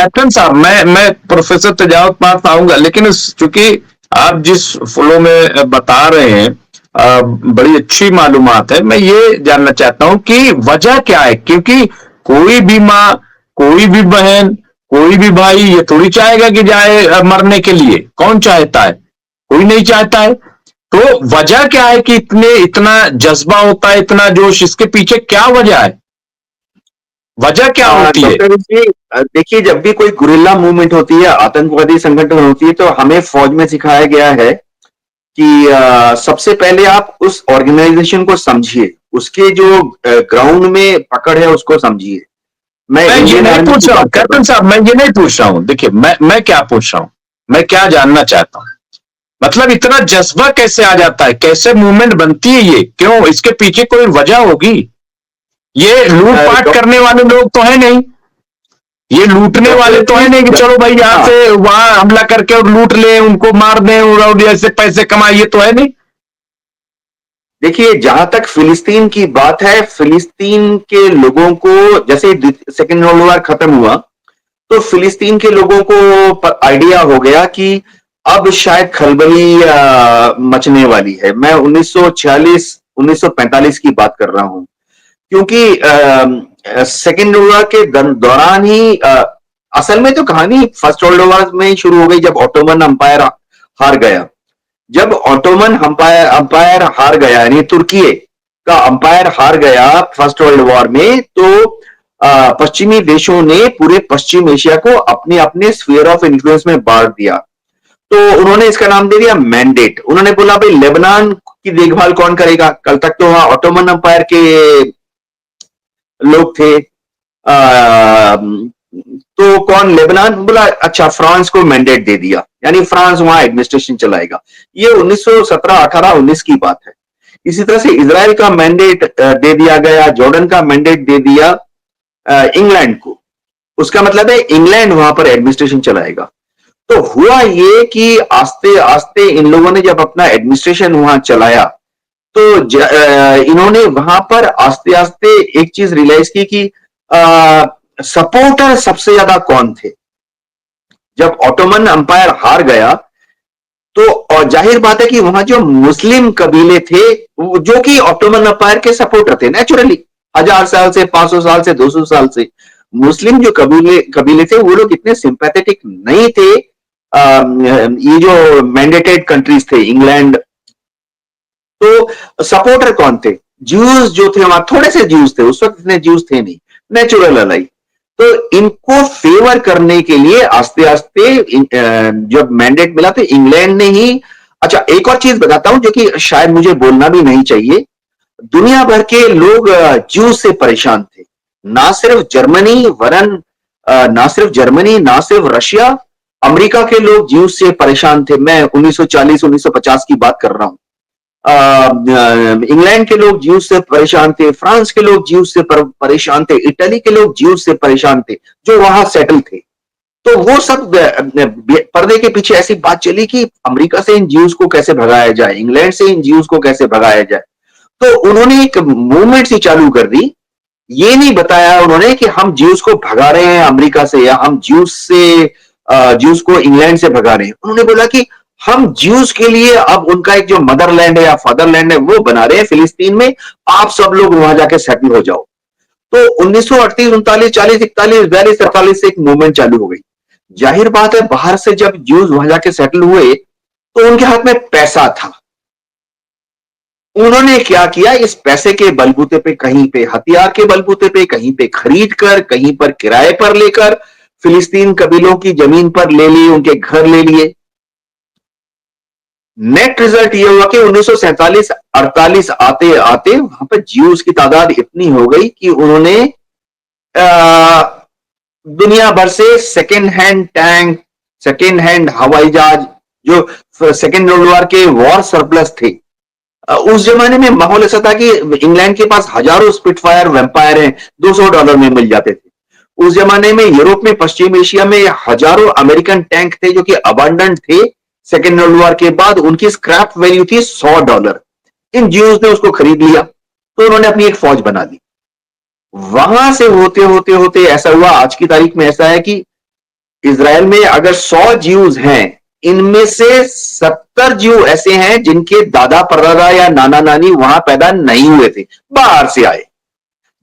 Captain साहब, मैं professor तजावत पास आऊंगा, लेकिन चूंकि आप जिस फ्लो में बता रहे हैं, बड़ी अच्छी मालूमात है। मैं ये जानना चाहता हूं कि वजह क्या है, क्योंकि कोई भी माँ, कोई भी बहन, कोई भी भाई ये थोड़ी चाहेगा कि जाए मरने के लिए। कौन चाहता है? कोई नहीं चाहता है। तो वजह क्या है कि इतना जज्बा होता है, इतना जोश? इसके पीछे क्या वजह है? वजह क्या होती है? डॉक्टर जी, देखिए, जब भी कोई गुरिल्ला मूवमेंट होती है, आतंकवादी संगठन होती है, तो हमें फौज में सिखाया गया है कि सबसे पहले आप उस ऑर्गेनाइजेशन को समझिए, उसके जो ग्राउंड में पकड़ है उसको समझिए। मैं मैं ये इंडियन नहीं आर्मी पूछ की रहा हूं बात कर रहा कैप्टन हूँ। साहब, मैं ये नहीं पूछ रहा हूं। देखिए, मैं क्या पूछ रहा हूं, मैं क्या जानना चाहता हूं, मतलब इतना जज्बा कैसे आ जाता है, कैसे मूवमेंट बनती है ये? क्यों? इसके पीछे कोई वजह होगी। ये लूटपाट करने वाले लोग तो है नहीं, ये लूटने वाले डॉक्टर तो है जी, नहीं कि चलो भाई यहां हाँ, से वहां हमला करके और लूट ले, उनको मार दें और ऐसे पैसे कमाए, ये तो है नहीं। देखिए, जहां तक फिलिस्तीन की बात है, फिलिस्तीन के लोगों को जैसे सेकेंड वर्ल्ड वॉर खत्म हुआ, तो फिलिस्तीन के लोगों को आइडिया हो गया कि अब शायद खलबली मचने वाली है। मैं 1946 1945 की बात कर रहा हूं, क्योंकि सेकेंड वर्ल्ड वॉर के दौरान ही असल में तो कहानी फर्स्ट वर्ल्ड वॉर में ही शुरू हो गई, जब ऑटोमन अंपायर हार गया। जब ऑटोमन अंपायर अंपायर हार गया, यानी तुर्की का अंपायर हार गया फर्स्ट वर्ल्ड वॉर में, तो पश्चिमी देशों ने पूरे पश्चिम एशिया को अपने अपने स्फीयर ऑफ इन्फ्लुएंस में बांट दिया। तो उन्होंने इसका नाम दे दिया मैंडेट। उन्होंने बोला, भाई लेबनान की देखभाल कौन करेगा? कल तक तो वहां ऑटोमन अंपायर के लोग थे। तो कौन? लेबनान। बोला अच्छा, फ्रांस को मैंडेट दे दिया, यानी फ्रांस वहां एडमिनिस्ट्रेशन चलाएगा। ये 1917, 18, 19 की बात है। इसी तरह से इसराइल का मैंडेट दे दिया गया, जॉर्डन का मैंडेट दे दिया इंग्लैंड को। उसका मतलब है इंग्लैंड वहां पर एडमिनिस्ट्रेशन चलाएगा। तो हुआ ये कि आस्ते आस्ते इन लोगों ने जब अपना एडमिनिस्ट्रेशन वहां चलाया, तो इन्होंने वहां पर आस्ते आस्ते एक चीज रियलाइज की कि सपोर्टर सबसे ज्यादा कौन थे। जब ऑटोमन अंपायर हार गया, तो और जाहिर बात है कि वहां जो मुस्लिम कबीले थे, जो कि ऑटोमन अंपायर के सपोर्टर थे, नेचुरली 1000 साल से, 500 साल से, 200 साल से मुस्लिम जो कबीले कबीले थे, वो लोग इतने सिंपैथेटिक नहीं थे। ये जो मैंडेटेड कंट्रीज थे, इंग्लैंड, तो सपोर्टर कौन थे? ज्यूज जो थे वहां, थोड़े से ज्यूज थे उस वक्त, इतने ज्यूज थे नहीं, नेचुरल अलाई। तो इनको फेवर करने के लिए आस्ते आस्ते जब मैंडेट मिला, तो इंग्लैंड ने ही। अच्छा, एक और चीज बताता हूं जो कि शायद मुझे बोलना भी नहीं चाहिए। दुनिया भर के लोग ज्यूज से परेशान थे, ना सिर्फ जर्मनी, वरन ना सिर्फ जर्मनी, ना सिर्फ रशिया, अमेरिका के लोग ज्यूज से परेशान थे। मैं 1940 1950 की बात कर रहा हूं। इंग्लैंड के लोग ज्यूज से परेशान थे, फ्रांस के लोग ज्यूज से परेशान थे, इटली के लोग ज्यूज से परेशान थे, जो वहां सेटल थे। तो वो सब पर्दे के पीछे ऐसी बात चली कि अमेरिका से इन ज्यूज को कैसे भगाया जाए, इंग्लैंड से इन ज्यूज को कैसे भगाया जाए। तो उन्होंने एक मूवमेंट सी चालू कर दी। ये नहीं बताया उन्होंने कि हम ज्यूज को भगा रहे हैं अमेरिका से, या हम ज्यूज को इंग्लैंड से भगा रहे हैं। उन्होंने बोला कि हम ज्यूज के लिए अब उनका एक जो मदरलैंड है या फादरलैंड है, वो बना रहे हैं फिलिस्तीन में। आप सब लोग वहां जाके सेटल हो जाओ। तो 1938, 39, 40, 41, 42, 43 से एक मूवमेंट चालू हो गई। जाहिर बात है, बाहर से जब ज्यूज वहां जाके सेटल हुए, तो उनके हाथ में पैसा था। उन्होंने क्या किया? इस पैसे के बलबूते पे, कहीं पे हथियार के बलबूते पे, कहीं पे खरीद कर, कहीं पर किराए पर लेकर फिलिस्तीन कबीलों की जमीन पर ले ली, उनके घर ले लिए। नेट रिजल्ट ये हुआ कि 1947-48 आते आते वहां पर ज्यूज की तादाद इतनी हो गई कि उन्होंने दुनिया भर से second hand tank, second hand हवाई जहाज, जो सेकेंड वर्ल्ड वॉर के वॉर सरप्लस थे। उस जमाने में माहौल ऐसा था कि इंग्लैंड के पास हजारों स्पिटफायर वेम्पायर हैं, $200 में मिल जाते थे। उस जमाने में यूरोप में, पश्चिम एशिया में हजारों अमेरिकन टैंक थे जो कि अबांडेंट थे। सेकेंड वर्ल्ड वॉर के बाद उनकी स्क्रैप वैल्यू थी $100। इन ज्यूज ने उसको खरीद लिया, तो उन्होंने अपनी एक फौज बना ली। वहां से होते होते होते ऐसा हुआ, आज की तारीख में ऐसा है कि इज़राइल में अगर 100 ज्यूज हैं, इनमें से 70 ज्यू ऐसे हैं जिनके दादा परदादा या नाना नानी वहां पैदा नहीं हुए थे, बाहर से आए।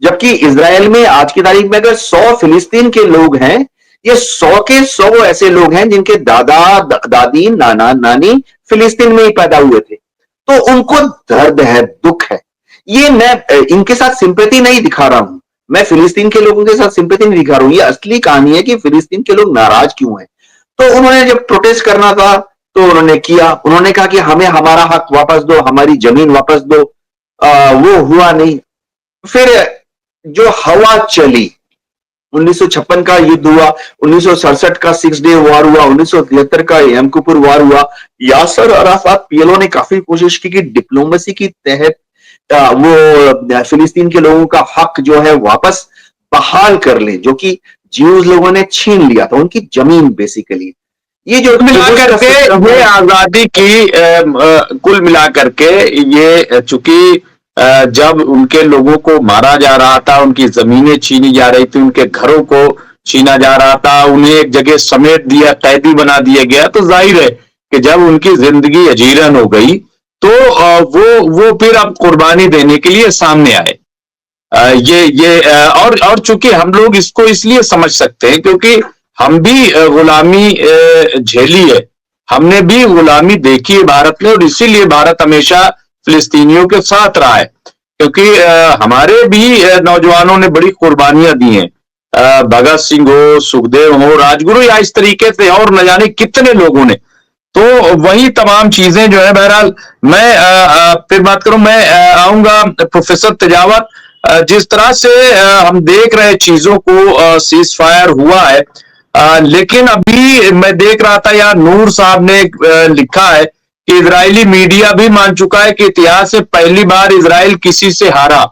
जबकि इज़राइल में आज की तारीख में अगर 100 फिलिस्तीन के लोग हैं, ये 100 के 100 ऐसे लोग हैं जिनके दादा दादी नाना नानी फिलिस्तीन में ही पैदा हुए थे। तो उनको दर्द है, दुख है। ये मैं इनके साथ सिंपैथी नहीं दिखा रहा हूं, मैं फिलिस्तीन के लोगों के साथ सिंपैथी नहीं दिखा रहा हूं। ये असली कहानी है कि फिलिस्तीन के लोग नाराज क्यों हैं। तो उन्होंने जब प्रोटेस्ट करना था तो उन्होंने किया, उन्होंने कहा कि हमें हमारा हक वापस दो, हमारी जमीन वापस दो। वो हुआ नहीं। फिर जो हवा चली, 1956 का युद्ध हुआ, 1967 का 6 डे वॉर हुआ, 1973 का यम किपुर वॉर हुआ। यासर अराफात पीएलओ ने काफी कोशिश की कि डिप्लोमेसी की तहत वो फिलिस्तीन के लोगों का हक जो है वापस बहाल कर ले, जो कि ज्यूज लोगों ने छीन लिया था, उनकी जमीन बेसिकली। ये जो मिलाकर के ये आजादी की कुल मिलाकर के ये चूंकि जब उनके लोगों को मारा जा रहा था, उनकी जमीनें छीनी जा रही थी, उनके घरों को छीना जा रहा था, उन्हें एक जगह समेट दिया, कैदी बना दिया गया, तो जाहिर है कि जब उनकी जिंदगी अजीरन हो गई तो वो फिर अब कुर्बानी देने के लिए सामने आए। और चूंकि हम लोग इसको इसलिए समझ सकते हैं क्योंकि हम भी गुलामी झेली है, हमने भी गुलामी देखी है भारत में, और इसीलिए भारत हमेशा फिलिस्तीनियों के साथ रहा है, क्योंकि हमारे भी नौजवानों ने बड़ी कुर्बानियां दी हैं। भगत सिंह हो, सुखदेव हो, राजगुरु, या इस तरीके से और न जाने कितने लोगों ने। तो वही तमाम चीजें जो है, बहरहाल मैं फिर बात करूं, मैं आऊंगा प्रोफेसर तेजावत। जिस तरह से हम देख रहे चीजों को, सीज फायर हुआ है, लेकिन अभी मैं देख रहा था यार, नूर साहब ने लिखा है कि इजरायली मीडिया भी मान चुका है कि इतिहास से पहली बार इजराइल किसी से हारा।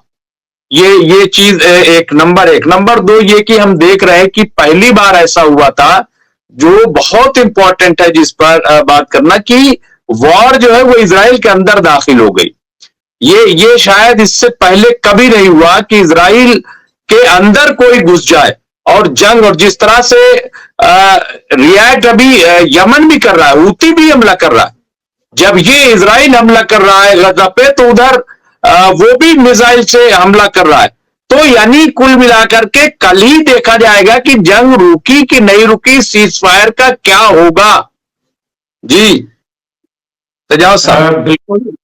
ये चीज एक नंबर दो, ये कि हम देख रहे हैं कि पहली बार ऐसा हुआ था, जो बहुत इंपॉर्टेंट है जिस पर बात करना, कि वॉर जो है वो इजराइल के अंदर दाखिल हो गई। ये शायद इससे पहले कभी नहीं हुआ कि इजराइल के अंदर कोई घुस जाए और जंग, और जिस तरह से रिएक्ट अभी यमन भी कर रहा है, हूती भी हमला कर रहा है। जब ये इजराइल हमला कर रहा है गजा पे, तो उधर वो भी मिसाइल से हमला कर रहा है। तो यानी कुल मिलाकर के कल ही देखा जाएगा कि जंग रुकी कि नहीं रुकी, सीज फायर का क्या होगा। जी तेजावत साहब। बिल्कुल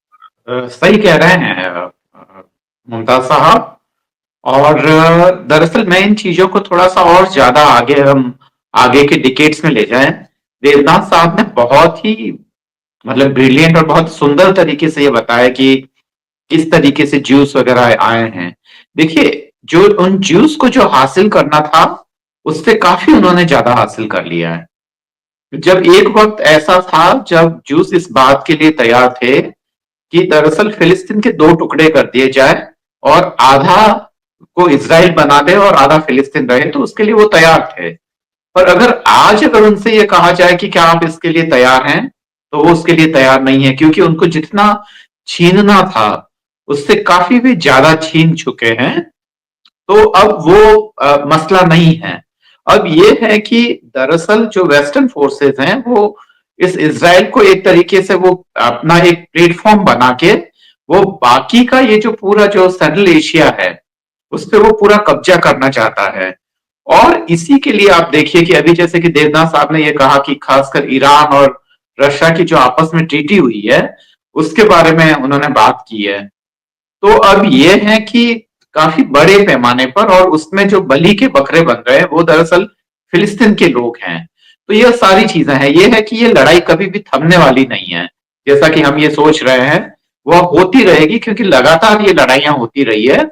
सही कह रहे हैं मुमताज साहब। और दरअसल मैं इन चीजों को थोड़ा सा और ज्यादा आगे, हम आगे के डिकेट्स में ले जाएं। देवनाथ साहब ने बहुत ही मतलब ब्रिलियंट और बहुत सुंदर तरीके से ये बताया कि किस तरीके से ज्यूस वगैरह आए हैं। देखिए, जो उन ज्यूस को जो हासिल करना था, उससे काफी उन्होंने ज्यादा हासिल कर लिया है। जब एक वक्त ऐसा था जब ज्यूस इस बात के लिए तैयार थे कि दरअसल फिलिस्तीन के 2 टुकड़े कर दिए जाए और आधा को इजराइल बना दे और आधा फिलिस्तीन रहे, तो उसके लिए वो तैयार थे। पर अगर उनसे ये कहा जाए कि क्या आप इसके लिए तैयार हैं, तो वो उसके लिए तैयार नहीं है, क्योंकि उनको जितना छीनना था उससे काफी भी ज्यादा छीन चुके हैं। तो अब वो मसला नहीं है। अब ये है कि दरअसल जो वेस्टर्न फोर्सेस हैं, वो इस इजराइल को एक तरीके से वो अपना एक प्लेटफॉर्म बना के वो बाकी का ये जो पूरा जो सेंट्रल एशिया है उस पर वो पूरा कब्जा करना चाहता है। और इसी के लिए आप देखिए कि अभी जैसे कि देवनाथ साहब ने ये कहा कि खासकर ईरान और रशिया की जो आपस में ट्रीटी हुई है उसके बारे में उन्होंने बात की है। तो अब ये है कि काफी बड़े पैमाने पर, और उसमें जो बलि के बकरे बन रहे हैं वो दरअसल फिलिस्तीन के लोग हैं। तो ये सारी चीजें हैं। ये है कि ये लड़ाई कभी भी थमने वाली नहीं है, जैसा कि हम ये सोच रहे हैं। वो होती रहेगी, क्योंकि लगातार ये लड़ाइयां होती रही है,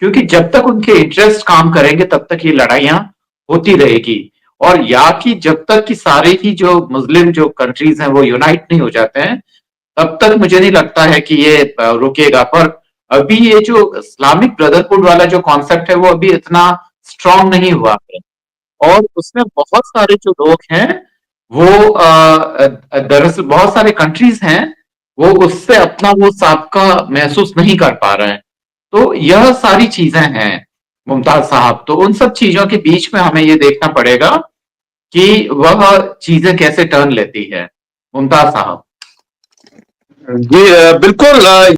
क्योंकि जब तक उनके इंटरेस्ट काम करेंगे तब तक ये लड़ाइयां होती रहेगी। और या कि जब तक कि सारे ही जो मुस्लिम जो कंट्रीज हैं वो यूनाइट नहीं हो जाते हैं, तब तक मुझे नहीं लगता है कि ये रुकेगा। पर अभी ये जो इस्लामिक ब्रदरहुड वाला जो कॉन्सेप्ट है वो अभी इतना स्ट्रांग नहीं हुआ है, और उसमें बहुत सारे जो लोग हैं वो दरअसल बहुत सारे कंट्रीज हैं वो उससे अपना वो साबका महसूस नहीं कर पा रहे हैं। तो यह सारी चीजें हैं मुमताज साहब। तो उन सब चीजों के बीच में हमें ये देखना पड़ेगा कि वह चीजें कैसे टर्न लेती है। मुमताज साहब। जी बिल्कुल